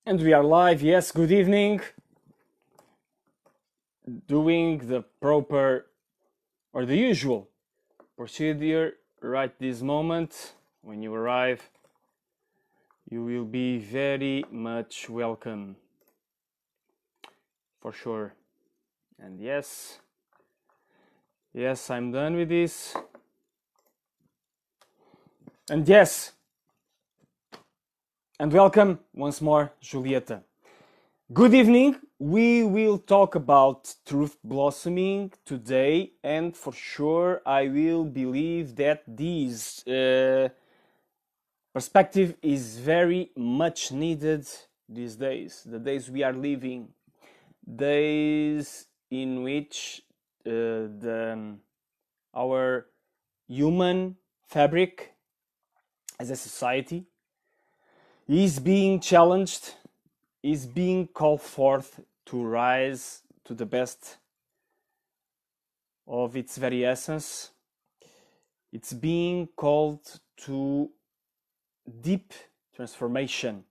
And we are live, yes, good evening. Doing the proper or the usual procedure right this moment. When you arrive, you will be very much welcome, for sure. And yes, I'm done with this. And yes, and welcome once more, Julieta. Good evening. We will talk about truth blossoming today, and for sure, I will believe that this perspective is very much needed these days. The days we are living, days in which our human fabric as a society is being challenged, is being called forth to rise to the best of its very essence. It's being called to deep transformation,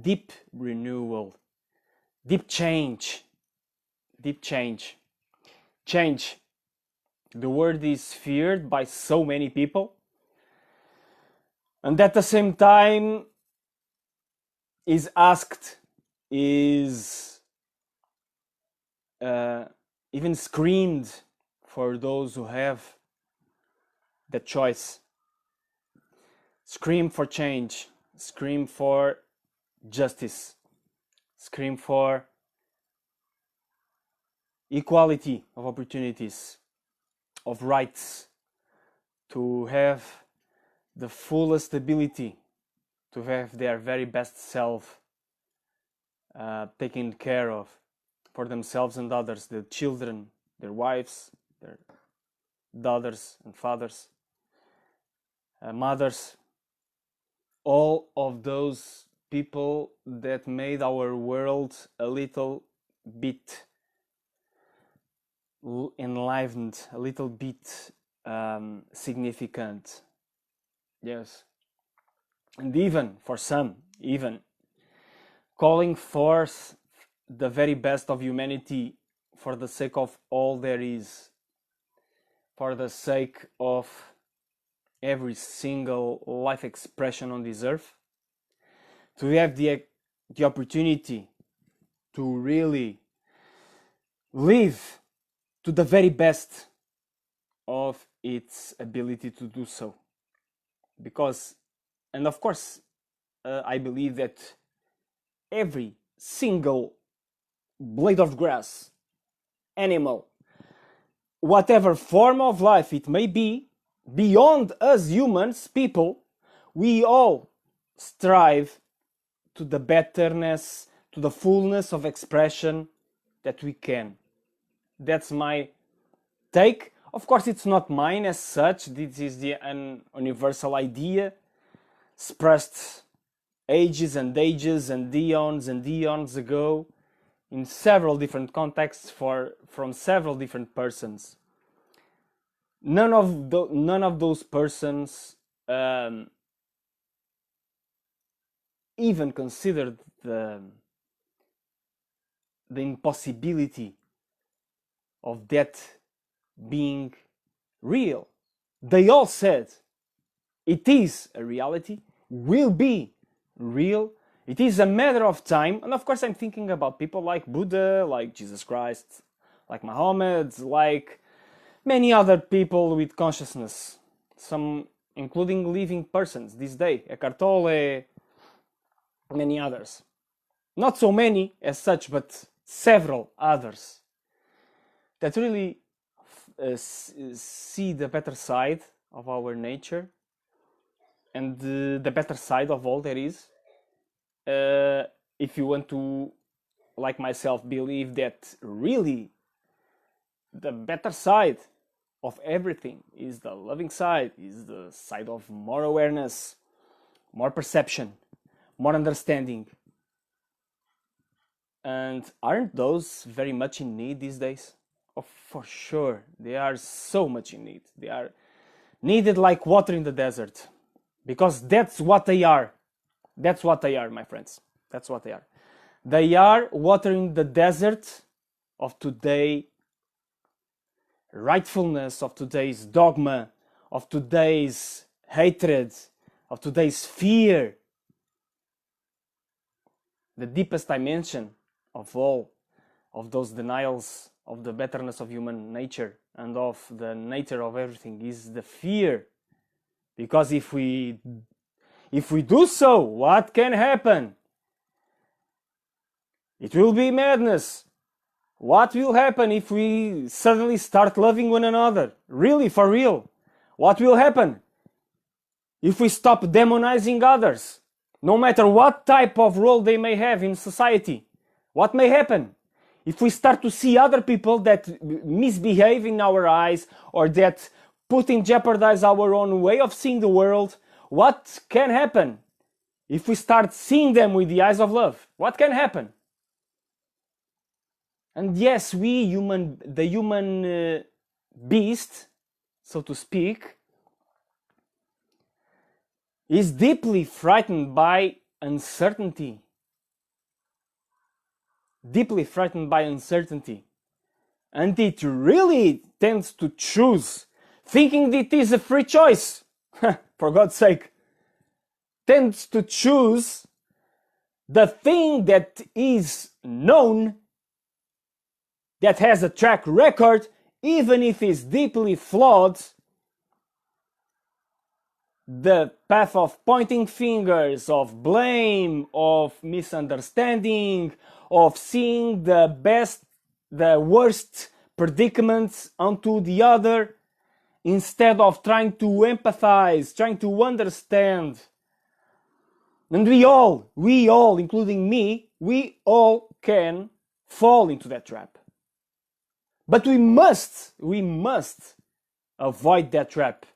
deep renewal, deep change. Change. The word is feared by so many people, and at the same time is asked, is even screamed for those who have the choice. Scream for change, scream for justice, scream for equality of opportunities, of rights, to have the fullest ability to have their very best self taken care of for themselves and others, their children, their wives, their daughters and fathers, mothers, all of those people that made our world a little bit enlivened, a little bit significant. Yes. And even for some, even calling forth the very best of humanity for the sake of all there is, for the sake of every single life expression on this earth, to have the opportunity to really live to the very best of its ability to do so. Because, and of course, I believe that every single blade of grass, animal, whatever form of life it may be, beyond us humans, people, we all strive to the betterness, to the fullness of expression that we can. That's my take. Of course, it's not mine as such. This is an universal idea expressed ages and ages and eons ago in several different contexts from several different persons. None of those persons even considered the impossibility of that being real. They all said it is a reality, will be real. It is a matter of time. And of course, I'm thinking about people like Buddha, like Jesus Christ, like Muhammad, like many other people with consciousness, some including living persons this day, Eckhart Tolle, many others. Not so many as such, but several others that really see the better side of our nature and the better side of all there is. If you want to, like myself, believe that really the better side of everything is the loving side, is the side of more awareness, more perception, more understanding. And aren't those very much in need these days? Oh, for sure, they are so much in need. They are needed like water in the desert, because that's what they are. That's what they are, my friends. That's what they are. They are watering the desert of today's rightfulness, of today's dogma, of today's hatred, of today's fear. The deepest dimension of all of those denials of the betterness of human nature and of the nature of everything is the fear. Because if we do so, what can happen? It will be madness. What will happen if we suddenly start loving one another? Really, for real. What will happen if we stop demonizing others, no matter what type of role they may have in society? What may happen if we start to see other people that misbehave in our eyes or that put in jeopardize our own way of seeing the world? What can happen if we start seeing them with the eyes of love? What can happen? And yes, the human beast, so to speak, is deeply frightened by uncertainty. Deeply frightened by uncertainty. And it really tends to choose, thinking that it is a free choice, for God's sake, tends to choose the thing that is known, that has a track record, even if it's deeply flawed. The path of pointing fingers, of blame, of misunderstanding, of seeing the worst predicaments onto the other, instead of trying to empathize, trying to understand. And we all, including me, we all can fall into that trap. But we must avoid that trap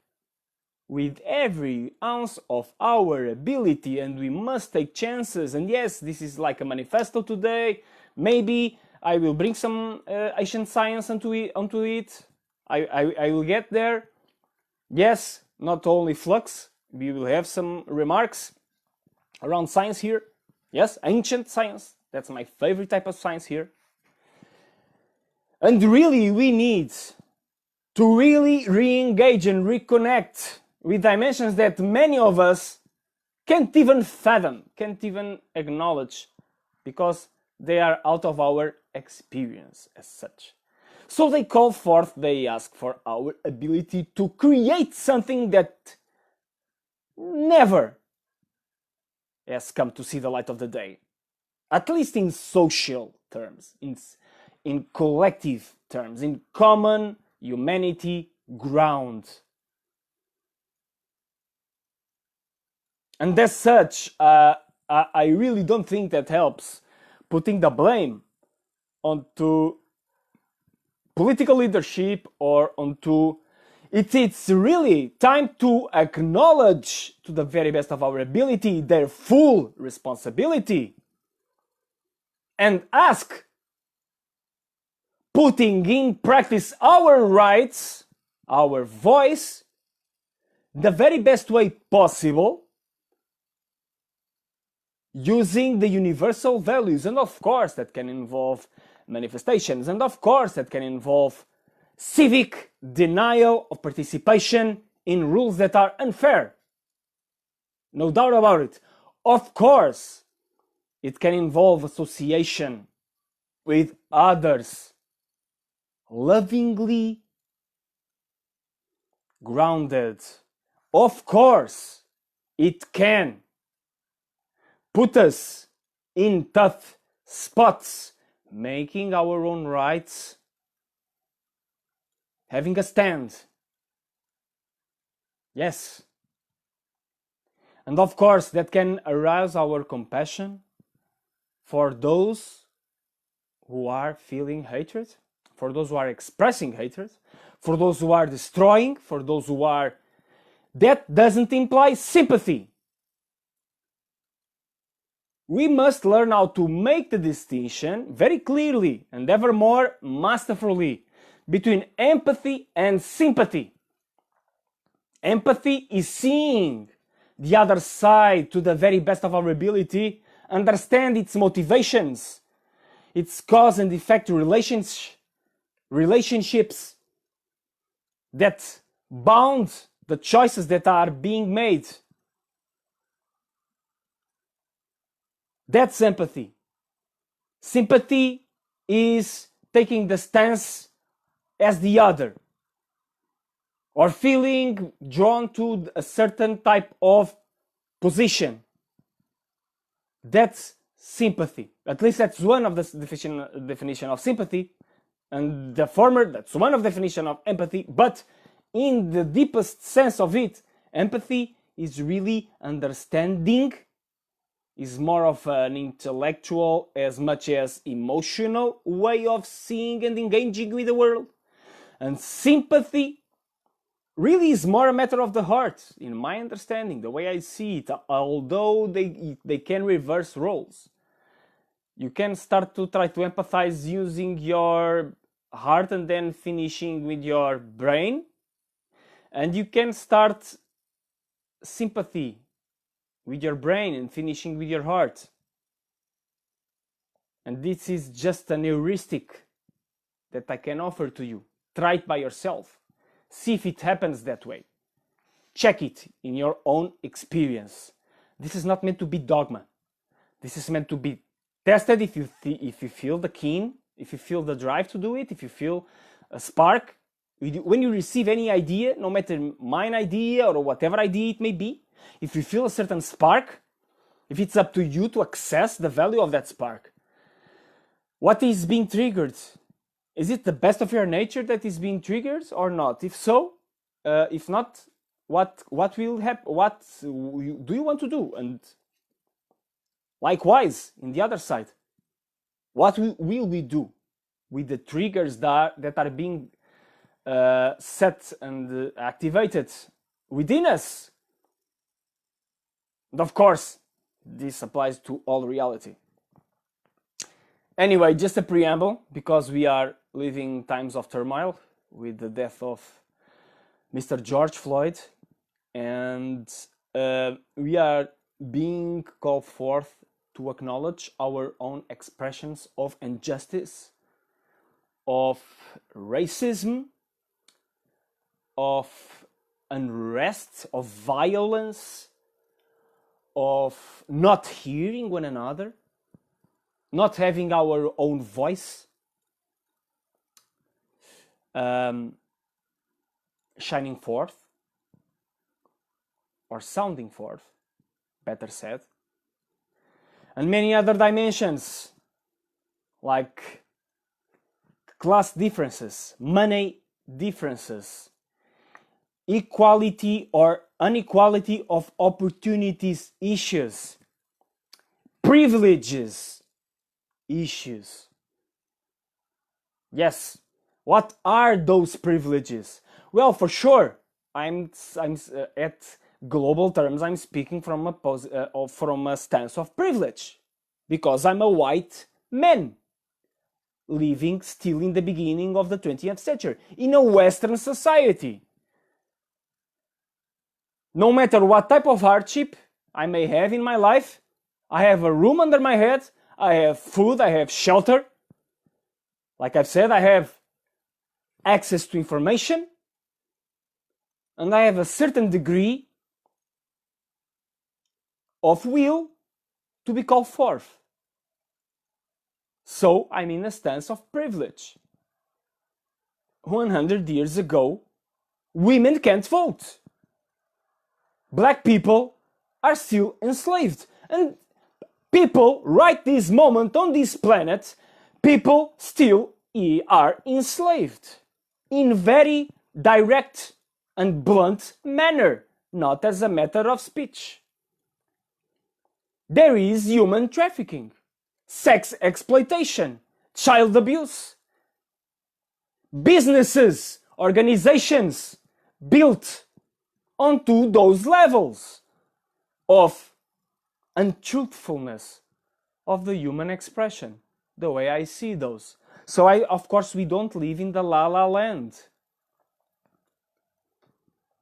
with every ounce of our ability, and we must take chances. And yes, this is like a manifesto today. Maybe I will bring some ancient science onto it. I will get there. Yes, not only flux, we will have some remarks around science here. Yes, ancient science. That's my favorite type of science here. And really, we need to really re-engage and reconnect with dimensions that many of us can't even fathom, can't even acknowledge, because they are out of our experience as such. So they ask for our ability to create something that never has come to see the light of the day, at least in social terms, in collective terms, in common humanity ground. And as such, I really don't think that helps putting the blame onto political leadership or onto... It's really time to acknowledge, to the very best of our ability, their full responsibility, and ask, putting in practice our rights, our voice, the very best way possible, using the universal values. And of course that can involve manifestations, and of course that can involve civic denial of participation in rules that are unfair. No doubt about it. Of course, it can involve association with others, lovingly grounded. Of course, it can put us in tough spots, making our own rights, having a stand. Yes. And of course, that can arouse our compassion for those who are feeling hatred, for those who are expressing hatred, for those who are destroying, for those who are... That doesn't imply sympathy. We must learn how to make the distinction very clearly and ever more masterfully between empathy and sympathy. Empathy is seeing the other side to the very best of our ability understand its motivations, its cause and effect relationships that bound the choices that are being made. That's empathy. Sympathy is taking the stance as the other, or feeling drawn to a certain type of position. That's sympathy. At least that's one of the definition of sympathy, and the former, that's one of the definition of empathy. But in the deepest sense of it, empathy is really understanding, is more of an intellectual as much as emotional way of seeing and engaging with the world. And sympathy really is more a matter of the heart, in my understanding, the way I see it, although they can reverse roles. You can start to try to empathize using your heart and then finishing with your brain. And you can start sympathy with your brain and finishing with your heart. And this is just an heuristic that I can offer to you. Try it by yourself. See if it happens that way. Check it in your own experience. This is not meant to be dogma. This is meant to be tested if you feel the keen, if you feel the drive to do it, if you feel a spark. When you receive any idea, no matter mine idea or whatever idea it may be, if you feel a certain spark, if it's up to you to access the value of that spark. What is being triggered? Is it the best of your nature that is being triggered or not? If so, if not, what will happen? What do you want to do? And likewise, in the other side, what will we do with the triggers that are being set and activated within us? And of course, this applies to all reality. Anyway, just a preamble, because we are living times of turmoil with the death of Mr. George Floyd, and we are being called forth to acknowledge our own expressions of injustice, of racism, of unrest, of violence, of not hearing one another, not having our own voice, shining forth, or sounding forth, better said, and many other dimensions, like class differences, money differences, equality or inequality of opportunities issues, privileges issues. Yes, what are those privileges? Well, for sure, I'm at global terms, I'm speaking from a stance of privilege, because I'm a white man living still in the beginning of the 20th century in a Western society. No matter what type of hardship I may have in my life, I have a roof under my head, I have food, I have shelter. Like I've said, I have access to information, and I have a certain degree of will to be called forth. So I'm in a stance of privilege. 100 years ago, women can't vote. Black people are still enslaved. And people, right this moment on this planet, people still are enslaved. In very direct and blunt manner, not as a matter of speech. There is human trafficking, sex exploitation, child abuse. Businesses, organizations built onto those levels of untruthfulness of the human expression, the way I see those. So of course, we don't live in the la la land.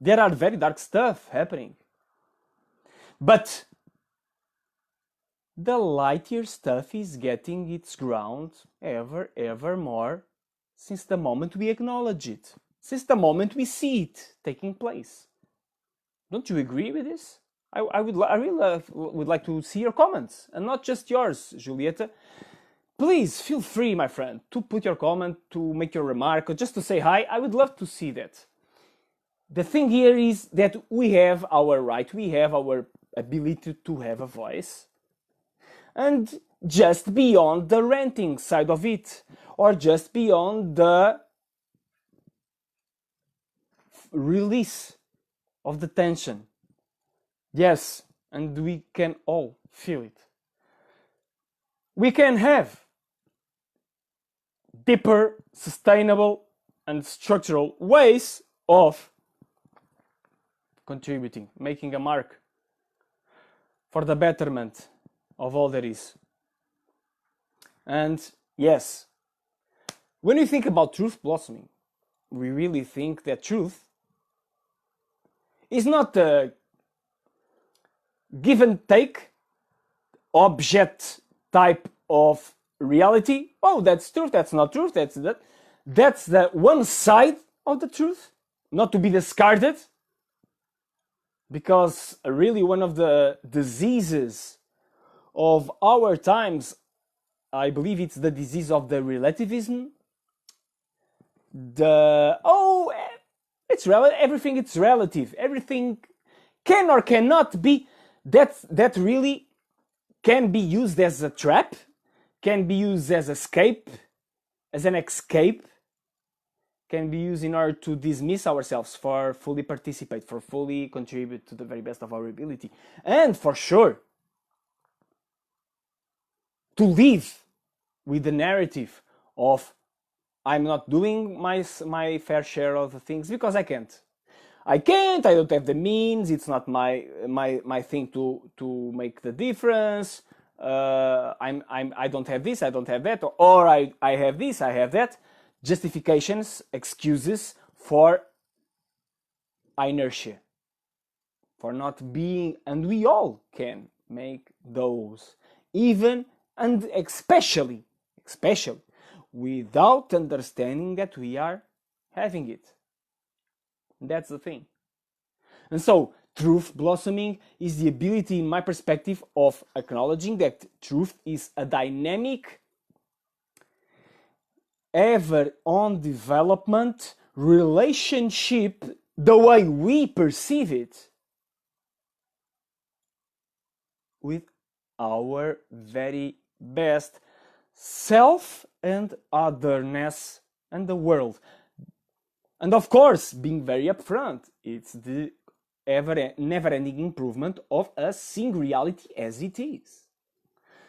There are very dark stuff happening. But the lighter stuff is getting its ground ever more since the moment we acknowledge it, since the moment we see it taking place. Don't you agree with this? I really would like to see your comments, and not just yours, Julieta. Please feel free, my friend, to put your comment, to make your remark, or just to say hi. I would love to see that. The thing here is that we have our right, we have our ability to have a voice, and just beyond the ranting side of it, or just beyond the release of the tension. Yes, and we can all feel it. We can have deeper, sustainable, and structural ways of contributing, making a mark for the betterment of all there is. And yes, when we think about truth blossoming, we really think that truth is not a give and take object type of reality. Oh, that's truth, that's not truth, that's that. That's the one side of the truth, not to be discarded. Because really one of the diseases of our times, I believe it's the disease of the relativism. Everything it's relative. Everything can or cannot be. That really can be used as a trap, can be used as an escape, can be used in order to dismiss ourselves, for fully participate, for fully contribute to the very best of our ability. And for sure, to live with the narrative of I'm not doing my fair share of the things because I can't. I don't have the means, it's not my thing to make the difference. I don't have this, I don't have that, or I have this, I have that. Justifications, excuses for inertia, for not being, and we all can make those, even and especially without understanding that we are having it. That's the thing. And so truth blossoming is the ability, in my perspective, of acknowledging that truth is a dynamic, ever on development relationship, the way we perceive it, with our very best self and otherness and the world. And of course, being very upfront, it's the never-ending improvement of us seeing reality as it is.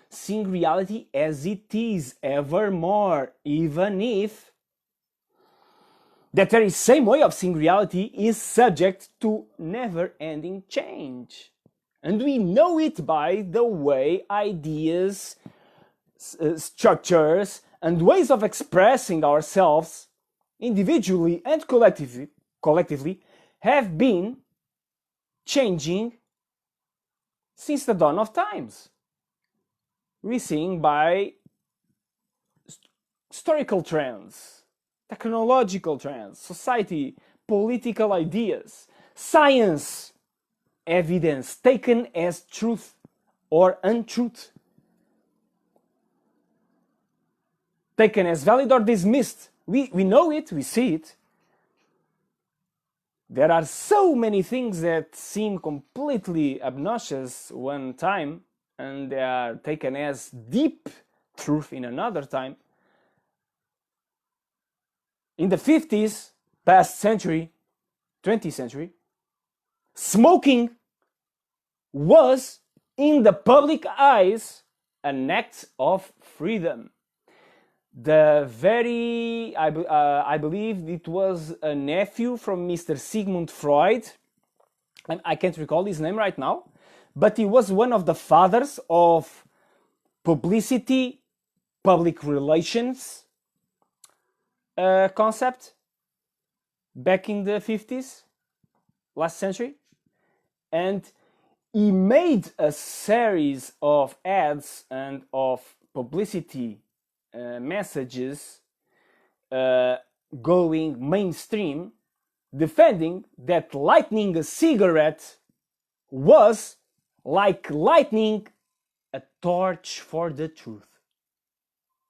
Seeing reality as it is evermore, even if that very same way of seeing reality is subject to never-ending change. And we know it by the way ideas, structures, and ways of expressing ourselves individually and collectively have been changing since the dawn of times. We're seeing by historical trends, technological trends, society, political ideas, science, evidence taken as truth or untruth, taken as valid or dismissed. We know it, we see it. There are so many things that seem completely obnoxious one time, and they are taken as deep truth in another time. In the 50s, past century, 20th century, smoking was, in the public eyes, an act of freedom. I believe it was a nephew from Mr. Sigmund Freud, and I can't recall his name right now, but he was one of the fathers of publicity, public relations concept back in the 50s, last century. And he made a series of ads and of publicity messages going mainstream, defending that lighting a cigarette was like lighting a torch for the truth.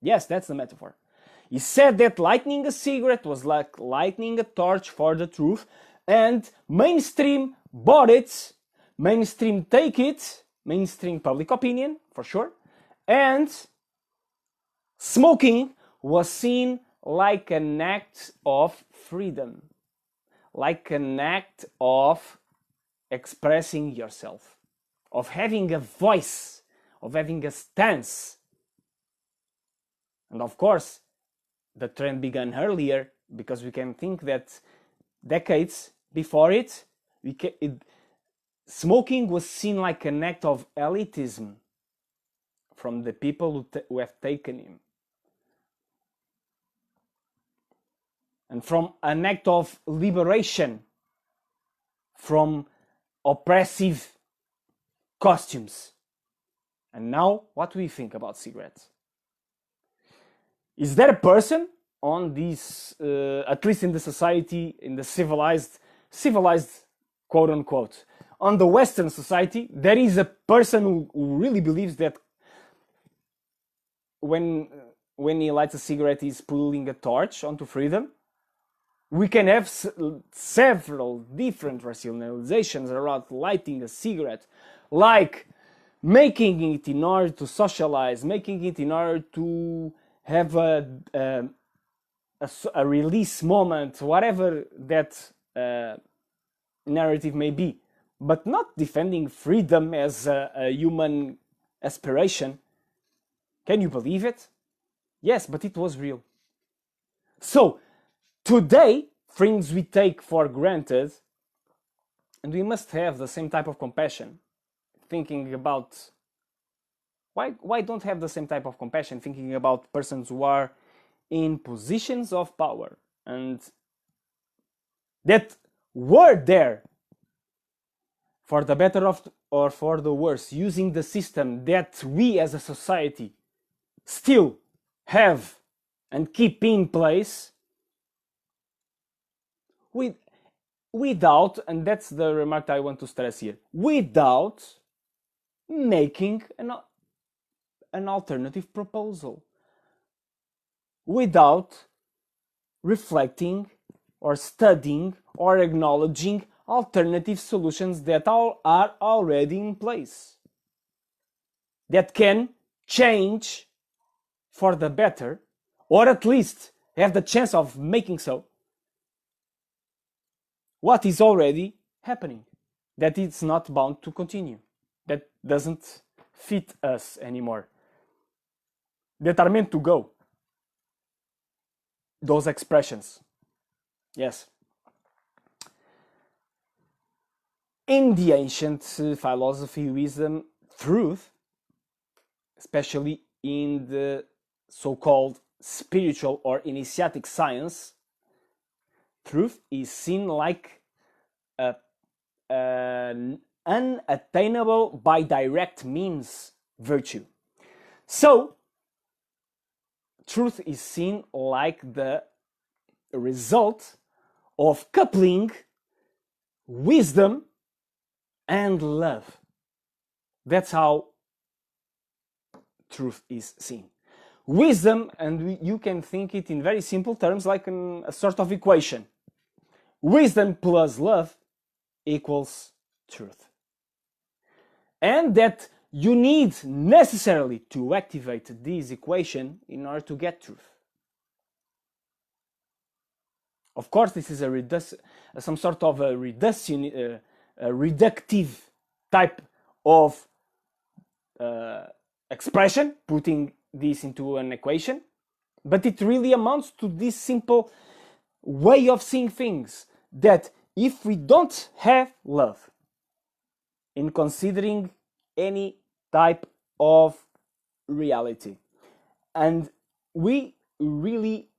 Yes, that's the metaphor. He said that lighting a cigarette was like lighting a torch for the truth, and mainstream bought it, mainstream take it, mainstream public opinion, for sure, and smoking was seen like an act of freedom, like an act of expressing yourself, of having a voice, of having a stance. And of course, the trend began earlier, because we can think that decades before it, smoking was seen like an act of elitism from the people who have taken him. And from an act of liberation from oppressive costumes. And now, what do we think about cigarettes? Is there a person on this, at least in the society, in the civilized, quote unquote, on the Western society, there is a person who really believes that when he lights a cigarette, he's pulling a torch onto freedom? We can have several different rationalizations around lighting a cigarette, like making it in order to socialize, making it in order to have a release moment, whatever that narrative may be, but not defending freedom as a human aspiration. Can you believe it? Yes, but it was real. So, today, things we take for granted, and we must have the same type of compassion, thinking about why don't have the same type of compassion, thinking about persons who are in positions of power and that were there for the better of or for the worse, using the system that we as a society still have and keep in place, without, and that's the remark that I want to stress here, without making an alternative proposal, without reflecting or studying or acknowledging alternative solutions that are already in place, that can change for the better, or at least have the chance of making so, what is already happening, that it's not bound to continue, that doesn't fit us anymore, that are meant to go. Those expressions. Yes. In the ancient philosophy, wisdom, truth, especially in the so-called spiritual or initiatic science, truth is seen like an unattainable by direct means virtue. So, truth is seen like the result of coupling wisdom and love. That's how truth is seen. Wisdom, and you can think it in very simple terms, like a sort of equation. Wisdom plus love equals truth. And that you need necessarily to activate this equation in order to get truth. Of course, this is some sort of a reductive type of expression, putting this into an equation, but it really amounts to this simple way of seeing things, that if we don't have love in considering any type of reality, and we really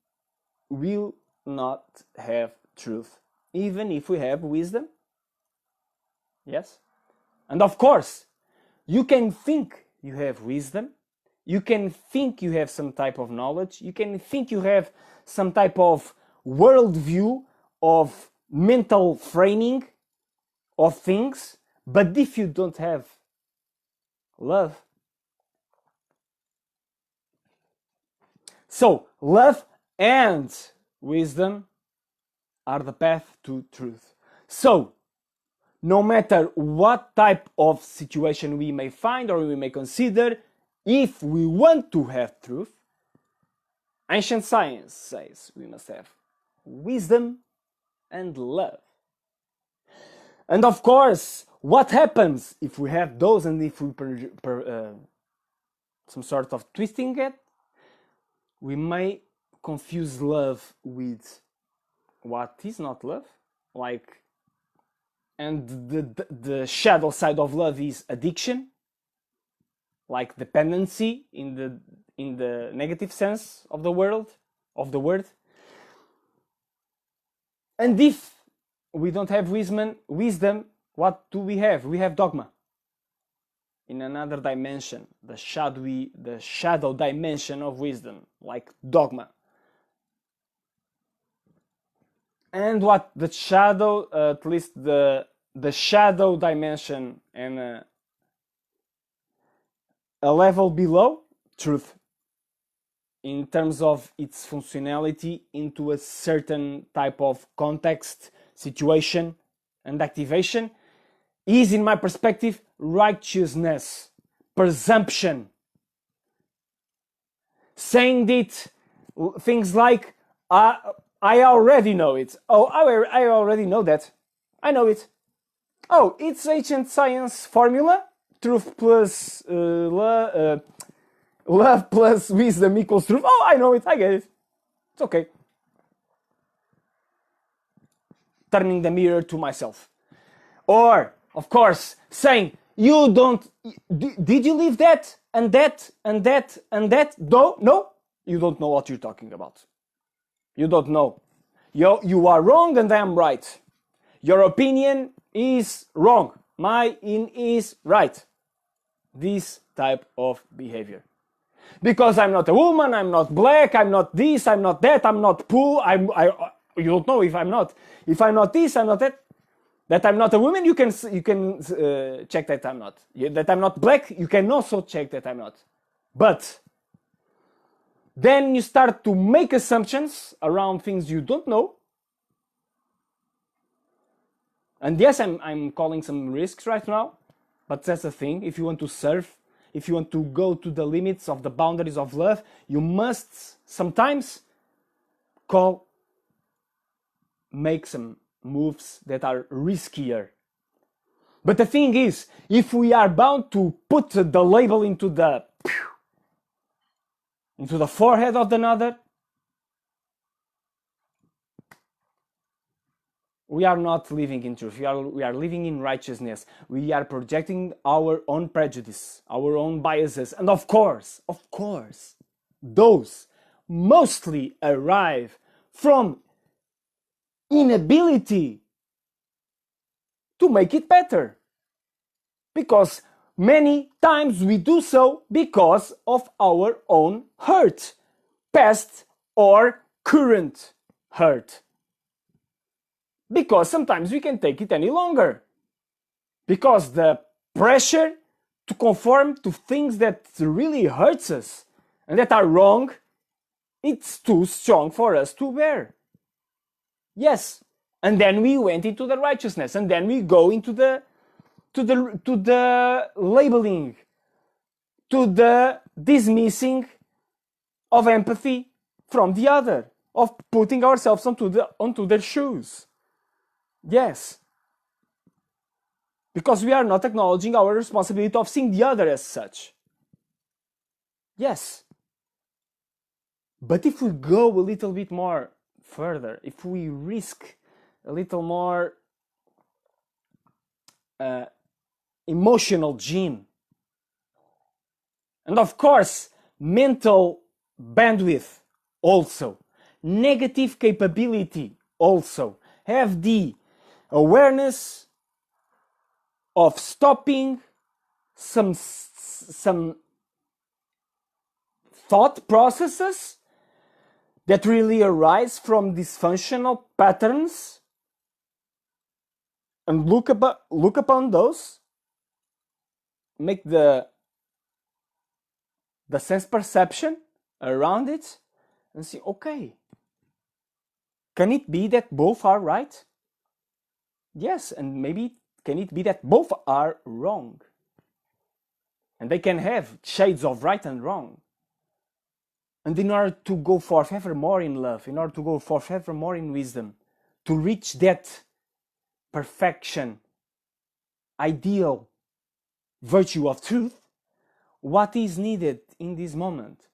will not have truth, even if we have wisdom. Yes, And of course, you can think you have wisdom, you can think you have some type of knowledge, you can think you have some type of worldview, of mental framing of things, but if you don't have love, so love and wisdom are the path to truth. So, no matter what type of situation we may find or we may consider, if we want to have truth, ancient science says we must have wisdom and love. And of course, what happens if we have those and if we some sort of twisting it? We may confuse love with what is not love, like, and the shadow side of love is addiction, like dependency in the negative sense of the word. And if we don't have wisdom, what do we have? We have dogma. In another dimension, the shadow dimension of wisdom, like dogma. And what the shadow, at least the shadow dimension and a level below, truth, in terms of its functionality into a certain type of context, situation, and activation, is, in my perspective, righteousness, presumption. Saying that things like, I already know it. Oh, I already know that. I know it. Oh, it's ancient science formula. Truth plus love plus wisdom equals truth. Oh, I know it. I get it. It's okay. Turning the mirror to myself. Or, of course, saying, you don't... Did you leave that and that and that and that? No, you don't know what you're talking about. You don't know. You are wrong and I am right. Your opinion is wrong. Mine is right. This type of behavior. Because I'm not a woman, I'm not black, I'm not this, I'm not that, I'm not poor, you don't know if I'm not. If I'm not this, I'm not that. That I'm not a woman, you can check that I'm not. That I'm not black, you can also check that I'm not. But then you start to make assumptions around things you don't know. And yes, I'm calling some risks right now, but that's the thing. If you want to serve, if you want to go to the limits of the boundaries of love, you must sometimes make some moves that are riskier. But the thing is, if we are bound to put the label into the forehead of another, we are not living in truth. We are living in righteousness. We are projecting our own prejudice, our own biases. And of course, those mostly arrive from inability to make it better. Because many times we do so because of our own hurt, past or current hurt. Because sometimes we can't take it any longer. Because the pressure to conform to things that really hurts us and that are wrong, it's too strong for us to bear. Yes. And then we went into the righteousness, and then we go into the labeling, to the dismissing of empathy from the other, of putting ourselves onto their shoes. Yes. Because we are not acknowledging our responsibility of seeing the other as such. Yes. But if we go a little bit more further, if we risk a little more emotional gym, and of course, mental bandwidth also, negative capability also, have the awareness of stopping some thought processes that really arise from dysfunctional patterns, and look upon those, make the sense perception around it, and see, okay, can it be that both are right? Yes, and maybe can it be that both are wrong? And they can have shades of right and wrong. And in order to go forth ever more in love, in order to go forth ever more in wisdom, to reach that perfection, ideal virtue of truth, what is needed in this moment?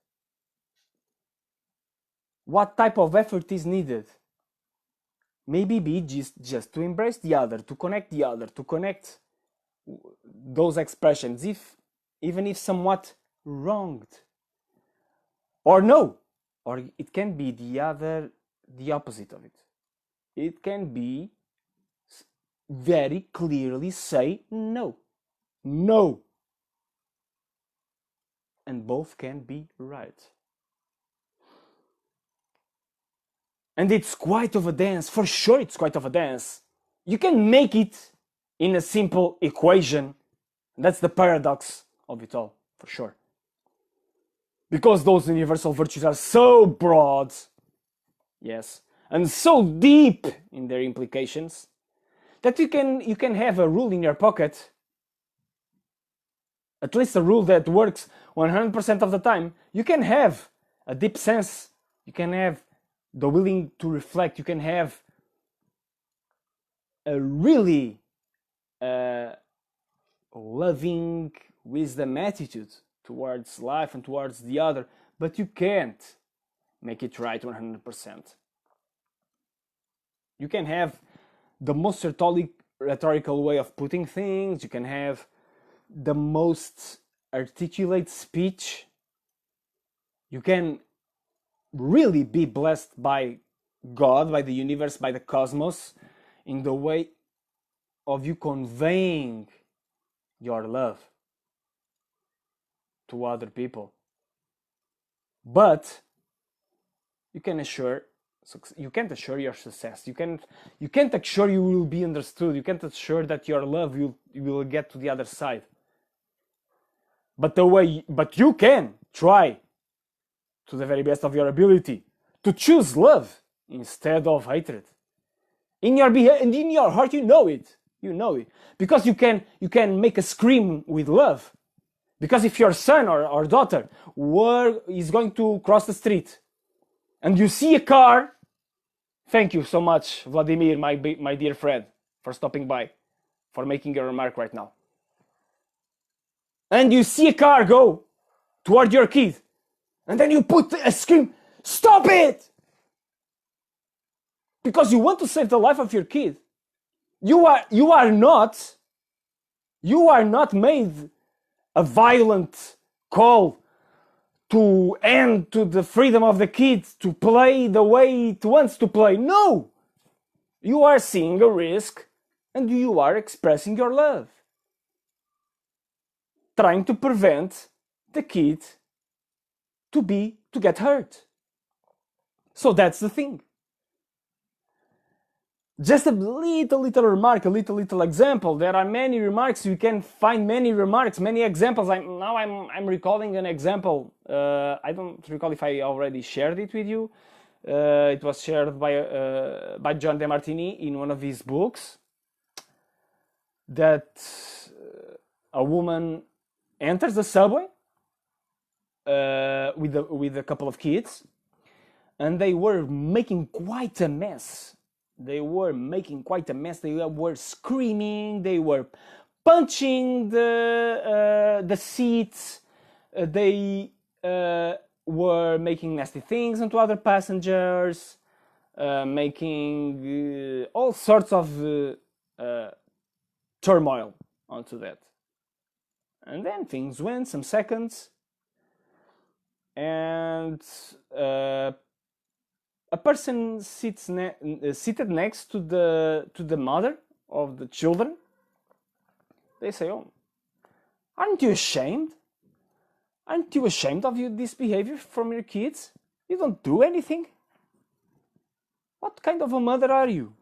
What type of effort is needed? Maybe be just to embrace the other, to connect the other, to connect those expressions, even if somewhat wronged. Or no, or it can be the opposite of it. It can be very clearly say no. No. And both can be right. And it's quite of a dance, for sure it's quite of a dance. You can make it in a simple equation. That's the paradox of it all, for sure. Because those universal virtues are so broad, yes, and so deep in their implications, that you can have a rule in your pocket, at least a rule that works 100% of the time. You can have a deep sense, you can have the willing to reflect, you can have a really loving wisdom attitude towards life and towards the other, but you can't make it right 100%. You can have the most rhetorical way of putting things, you can have the most articulate speech, you can really be blessed by God, by the universe, by the cosmos, in the way of you conveying your love to other people. But you can't assure your success. You can't assure you will be understood. You can't assure that your love you will get to the other side. But you can try to the very best of your ability to choose love instead of hatred. In your heart, you know it, because you can make a scream with love. Because if your son or daughter is going to cross the street and you see a car, thank you so much, Vladimir, my dear friend, for stopping by, for making a remark right now. And you see a car go toward your kid, and then you put a scream, stop it! Because you want to save the life of your kid. You are not made a violent call to end to the freedom of the kid to play the way it wants to play. No! You are seeing a risk and you are expressing your love. Trying to prevent the kid to get hurt. So that's the thing. Just a little remark, a little example. There are many remarks. You can find many remarks, many examples. I'm recalling an example. I don't recall if I already shared it with you. It was shared by John DeMartini in one of his books. That a woman enters the subway with a couple of kids, and they were making quite a mess. They were screaming. They were punching the seats. They were making nasty things onto other passengers, making all sorts of turmoil onto that. And then things went some seconds, and a person seated next to the mother of the children They say, oh, aren't you ashamed? Aren't you ashamed of this behavior from your kids? You don't do anything. What kind of a mother are you?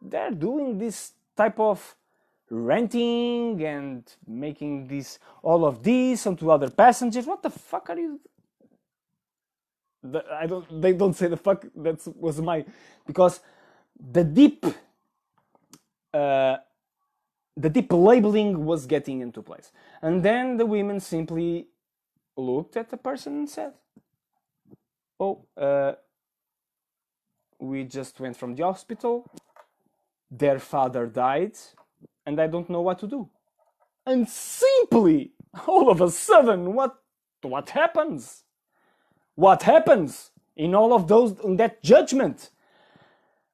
They're doing this type of renting and making all of this onto other passengers. What the fuck are you? They don't say the fuck. That was my, because the deep labeling was getting into place, and then the women simply looked at the person and said, "Oh, we just went from the hospital. Their father died, and I don't know what to do." And simply, all of a sudden, what happens? What happens in all of those, in that judgment?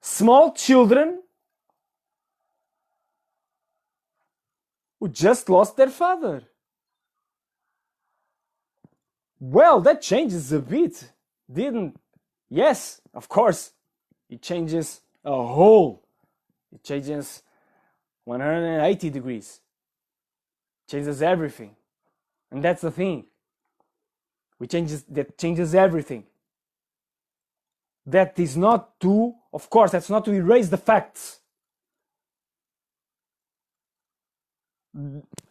Small children who just lost their father. Well, that changes a bit, didn't? Yes, of course. It changes a whole. It changes 180 degrees. It changes everything. And that's the thing. That changes everything. That is not to, of course, that's not to erase the facts.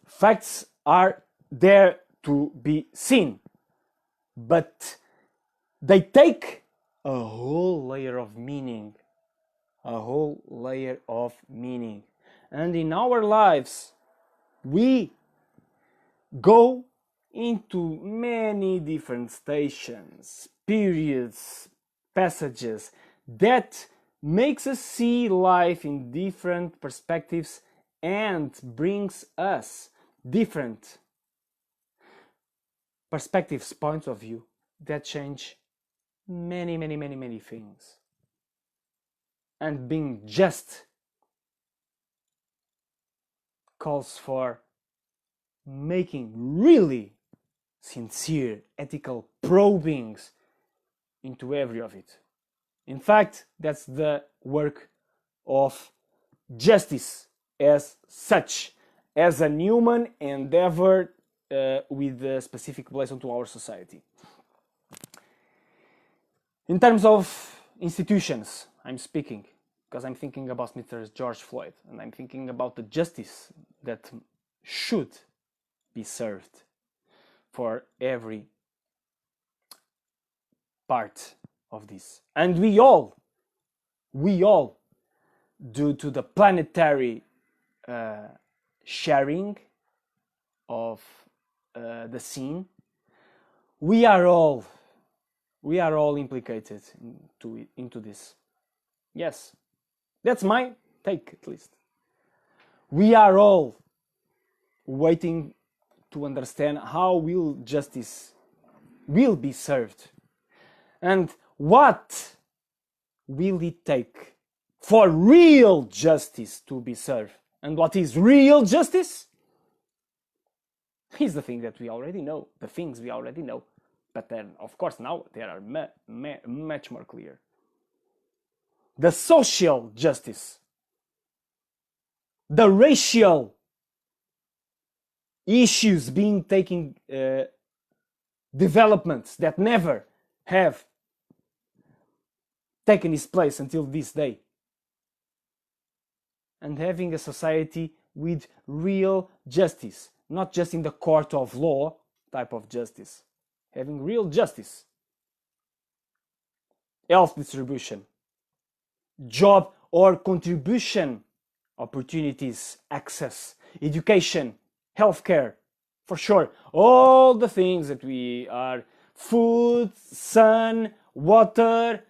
Facts are there to be seen. But they take a whole layer of meaning. A whole layer of meaning. And in our lives, we go into many different stations, periods, passages that makes us see life in different perspectives and brings us different perspectives, points of view that change many things. And being just calls for making really sincere ethical probings into every of it. In fact, that's the work of justice as such, as a human endeavor with a specific place onto our society. In terms of institutions, I'm speaking, because I'm thinking about Mr. George Floyd, and I'm thinking about the justice that should be served for every part of this. And we all, due to the planetary sharing of the scene, we are all implicated into this. Yes, that's my take, at least. We are all waiting to understand how will justice will be served, and what will it take for real justice to be served. And what is real justice? Is the thing that we already know, the things we already know. But then, of course, now they are much more clear. The social justice, the racial issues being taking developments that never have taken its place until this day, and having a society with real justice, not just in the court of law type of justice, having real justice, health distribution, job or contribution opportunities, access, education, healthcare, for sure, all the things that we are, food, sun, water,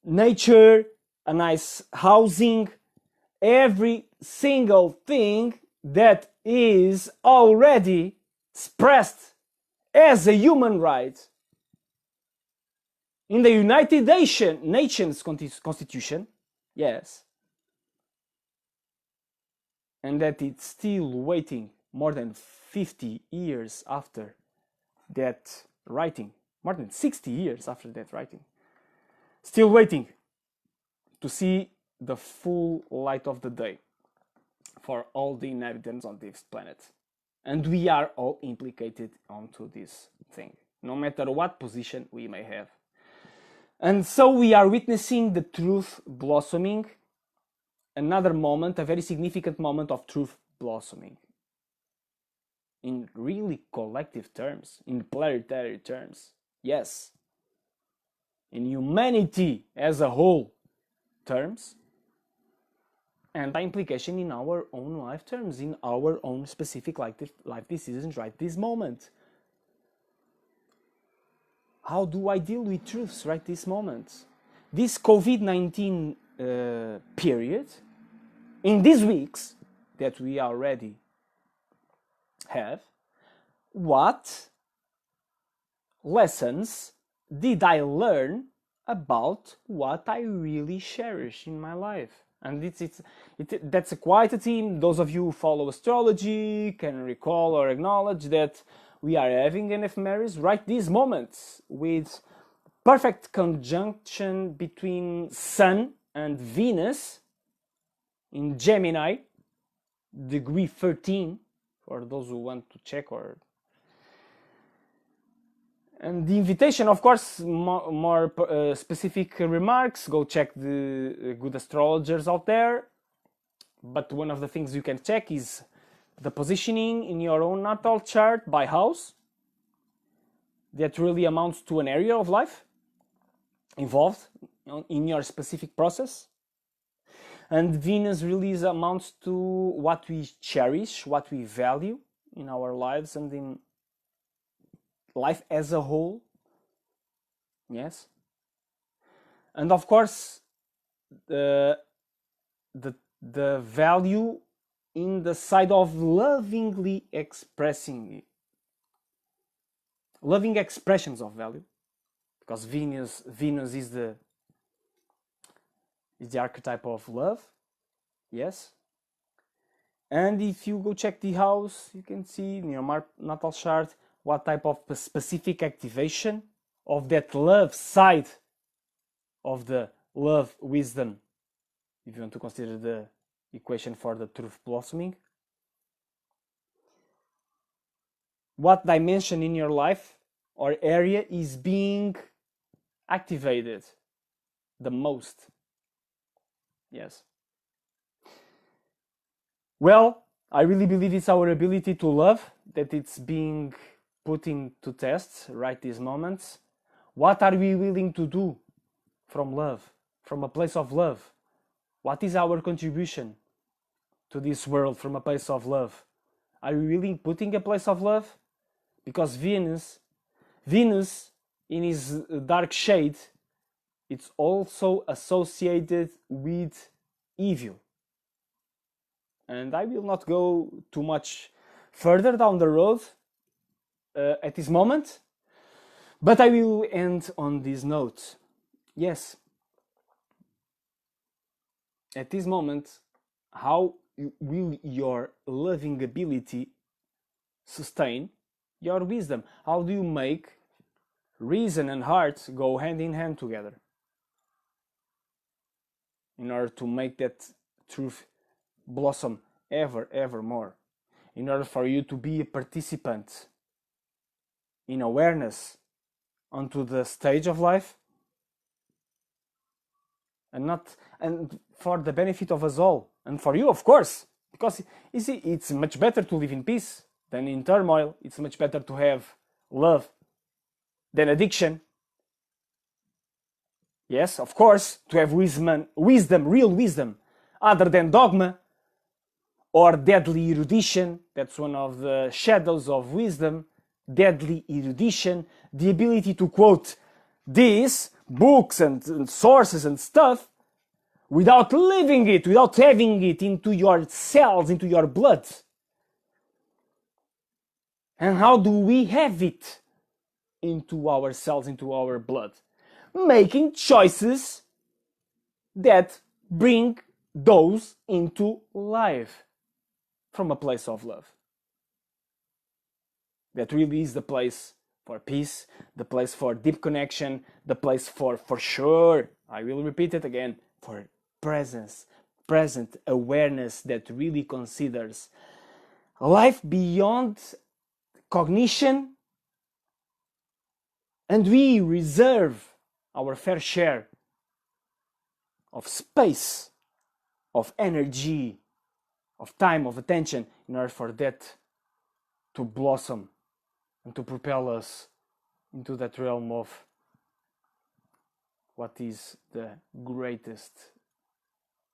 nature, a nice housing, every single thing that is already expressed as a human right in the United Nations Constitution, yes, and that it's still waiting more than 50 years after that writing, more than 60 years after that writing, still waiting to see the full light of the day. for all the inhabitants on this planet. And we are all implicated onto this thing, no matter what position we may have. And so we are witnessing the truth blossoming, another moment, a very significant moment of truth blossoming. In really collective terms, in planetary terms, yes. In humanity as a whole terms, and by implication in our own life terms, in our own specific life decisions right this moment. How do I deal with truths right this moment? This COVID-19 period, in these weeks that we already have, what lessons did I learn about what I really cherish in my life? And that's quite a theme. Those of you who follow astrology can recall or acknowledge that we are having an ephemeris right these moments with perfect conjunction between Sun and Venus in Gemini, degree 13, for those who want to check. Or and the invitation, of course, more specific remarks, go check the good astrologers out there. But one of the things you can check is the positioning in your own natal chart by house. That really amounts to an area of life involved in your specific process. And Venus really amounts to what we cherish, what we value in our lives and in life as a whole. Yes. And of course, the value in the side of lovingly expressing it. Loving expressions of value, because Venus is the archetype of love. Yes. And if you go check the house, you can see in your natal chart what type of specific activation of that love side of the love wisdom, if you want to consider the equation for the truth blossoming. What dimension in your life or area is being activated the most? Yes. Well, I really believe it's our ability to love that it's being put into test right these moments. What are we willing to do from love, from a place of love? What is our contribution to this world from a place of love? Are we really putting a place of love? Because Venus in his dark shade, it's also associated with evil. And I will not go too much further down the road at this moment, but I will end on this note. Yes, at this moment, how will your loving ability sustain your wisdom? How do you make reason and heart go hand in hand together in order to make that truth blossom ever more, in order for you to be a participant in awareness onto the stage of life, and for the benefit of us all, and for you, of course, because you see, it's much better to live in peace than in turmoil. It's much better to have love than addiction. Yes, of course, to have wisdom, real wisdom, other than dogma or deadly erudition. That's one of the shadows of wisdom, deadly erudition, the ability to quote these books and sources and stuff without living it, without having it into your cells, into your blood. And how do we have it into our cells, into our blood? Making choices that bring those into life from a place of love. That really is the place for peace, the place for deep connection, the place for sure, I will repeat it again, for presence present awareness that really considers life beyond cognition, and we reserve our fair share of space, of energy, of time, of attention, in order for that to blossom and to propel us into that realm of what is the greatest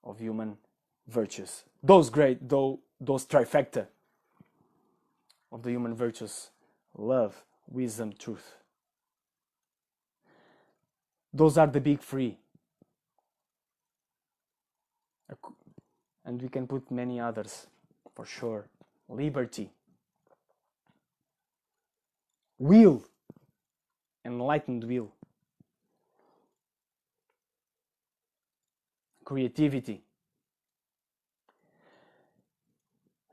of human virtues. Those trifecta of the human virtues: love, wisdom, truth. Those are the big three. And we can put many others, for sure. Liberty, will, enlightened will, creativity,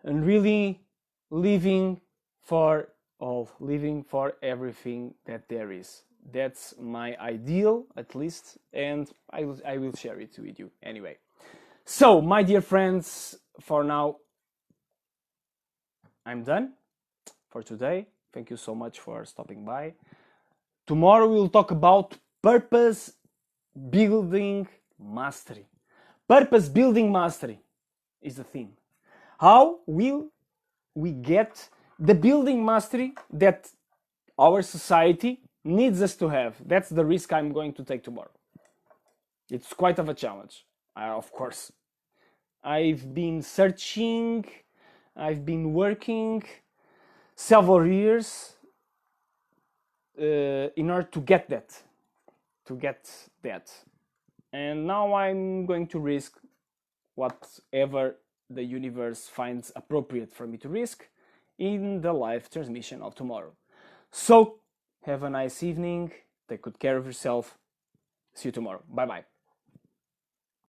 and really living for all, living for everything that there is. That's my ideal, at least, and I will share it with you anyway. So, my dear friends, for now, I'm done for today. Thank you so much for stopping by. Tomorrow we'll talk about purpose building mastery. Purpose building mastery is the theme. How will we get the building mastery that our society needs us to have? That's the risk I'm going to take tomorrow. It's quite of a challenge, of course. I've been searching, I've been working several years in order to get that. And now I'm going to risk whatever the universe finds appropriate for me to risk in the live transmission of tomorrow. So, have a nice evening, take good care of yourself, see you tomorrow, bye bye.